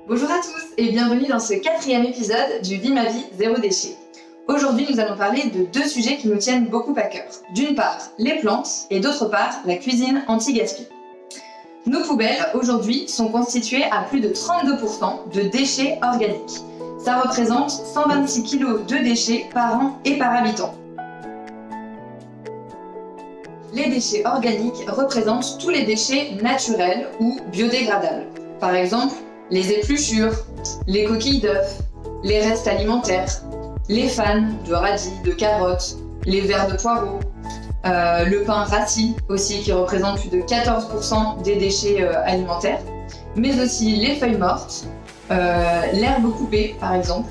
Bonjour à tous et bienvenue dans ce 4e épisode du Vie ma vie zéro déchet. Aujourd'hui, nous allons parler de deux sujets qui nous tiennent beaucoup à cœur. D'une part, les plantes et d'autre part, la cuisine anti-gaspi. Nos poubelles, aujourd'hui, sont constituées à plus de 32% de déchets organiques. Ça représente 126 kg de déchets par an et par habitant. Les déchets organiques représentent tous les déchets naturels ou biodégradables. Par exemple, les épluchures, les coquilles d'œufs, les restes alimentaires, les fans de radis, de carottes, les verres de poireaux, le pain rassis aussi qui représente plus de 14% des déchets alimentaires, mais aussi les feuilles mortes, l'herbe coupée par exemple.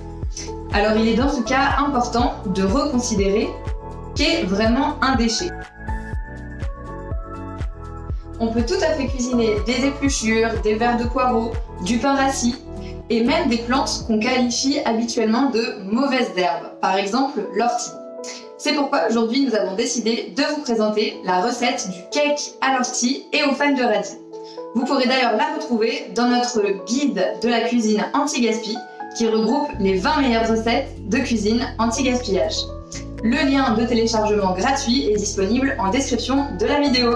Alors il est dans ce cas important de reconsidérer qu'est vraiment un déchet. On peut tout à fait cuisiner des épluchures, des verres de poireaux, du pain rassis et même des plantes qu'on qualifie habituellement de mauvaises herbes, par exemple l'ortie. C'est pourquoi aujourd'hui nous avons décidé de vous présenter la recette du cake à l'ortie et aux fans de radis. Vous pourrez d'ailleurs la retrouver dans notre guide de la cuisine anti-gaspi qui regroupe les 20 meilleures recettes de cuisine anti-gaspillage. Le lien de téléchargement gratuit est disponible en description de la vidéo.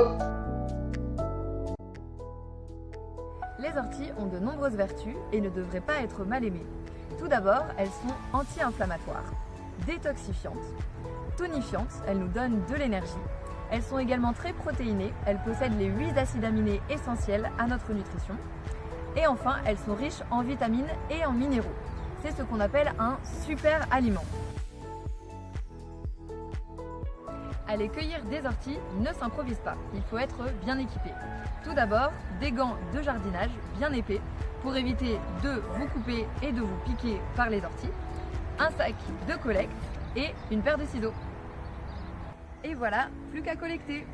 Les orties ont de nombreuses vertus et ne devraient pas être mal aimées. Tout d'abord, elles sont anti-inflammatoires, détoxifiantes, tonifiantes, elles nous donnent de l'énergie. Elles sont également très protéinées, elles possèdent les 8 acides aminés essentiels à notre nutrition. Et enfin, elles sont riches en vitamines et en minéraux. C'est ce qu'on appelle un super aliment. Aller cueillir des orties ne s'improvise pas, il faut être bien équipé. Tout d'abord, des gants de jardinage bien épais pour éviter de vous couper et de vous piquer par les orties, un sac de collecte et une paire de ciseaux. Et voilà, plus qu'à collecter.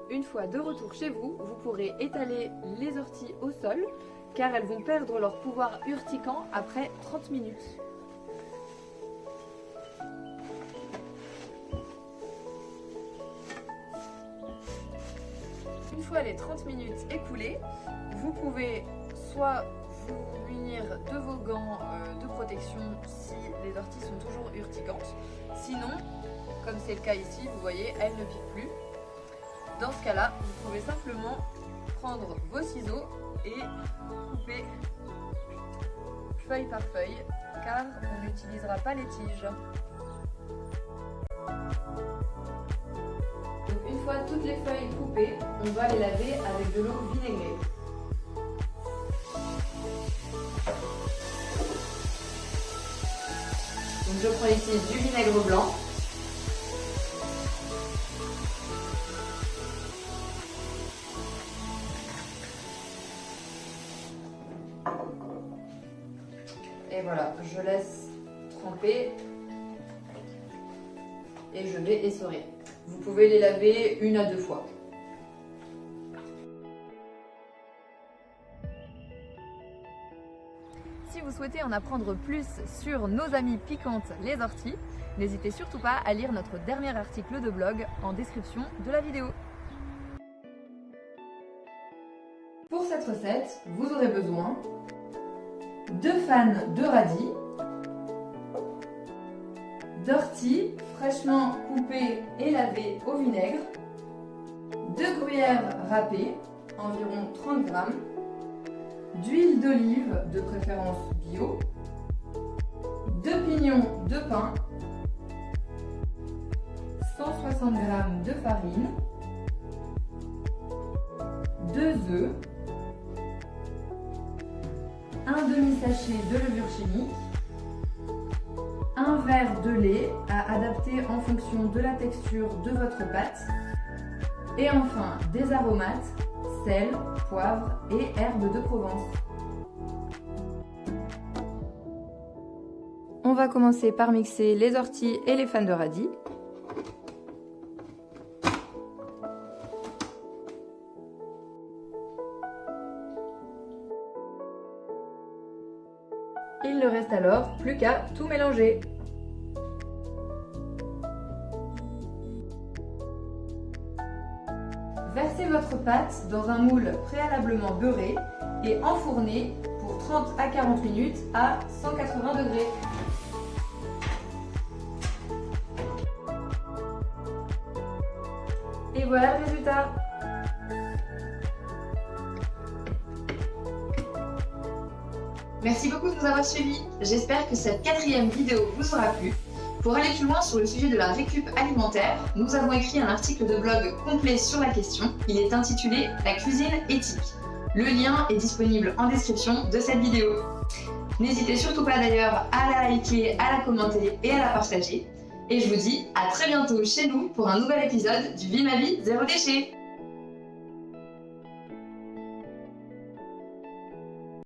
Une fois de retour chez vous, vous pourrez étaler les orties au sol car elles vont perdre leur pouvoir urticant après 30 minutes. Une fois les 30 minutes écoulées, vous pouvez soit vous munir de vos gants de protection si les orties sont toujours urticantes. Sinon, comme c'est le cas ici, vous voyez, elles ne piquent plus. Dans ce cas-là, vous pouvez simplement prendre vos ciseaux et couper feuille par feuille, car on n'utilisera pas les tiges. Donc une fois toutes les feuilles coupées, on va les laver avec de l'eau vinaigrée. Donc je prends ici du vinaigre blanc. Et voilà, je laisse tremper et je vais essorer. Vous pouvez les laver 1 à 2 fois. Si vous souhaitez en apprendre plus sur nos amies piquantes, les orties, n'hésitez surtout pas à lire notre dernier article de blog en description de la vidéo. Pour cette recette, vous aurez besoin 2 fans de radis, d'orties fraîchement coupées et lavées au vinaigre, 2 gruyères râpées, environ 30 g, d'huile d'olive de préférence bio, 2 pignons de pain, 160 g de farine, 2 œufs, un demi-sachet de levure chimique, un verre de lait à adapter en fonction de la texture de votre pâte et enfin des aromates, sel, poivre et herbes de Provence. On va commencer par mixer les orties et les fans de radis. Il ne reste alors plus qu'à tout mélanger. Versez votre pâte dans un moule préalablement beurré et enfournez pour 30 à 40 minutes à 180 degrés. Et voilà le résultat. Merci beaucoup de nous avoir suivis. J'espère que cette 4e vidéo vous aura plu. Pour aller plus loin sur le sujet de la récup alimentaire, nous avons écrit un article de blog complet sur la question. Il est intitulé « La cuisine éthique ». Le lien est disponible en description de cette vidéo. N'hésitez surtout pas d'ailleurs à la liker, à la commenter et à la partager. Et je vous dis à très bientôt chez nous pour un nouvel épisode du Vie ma vie zéro déchet.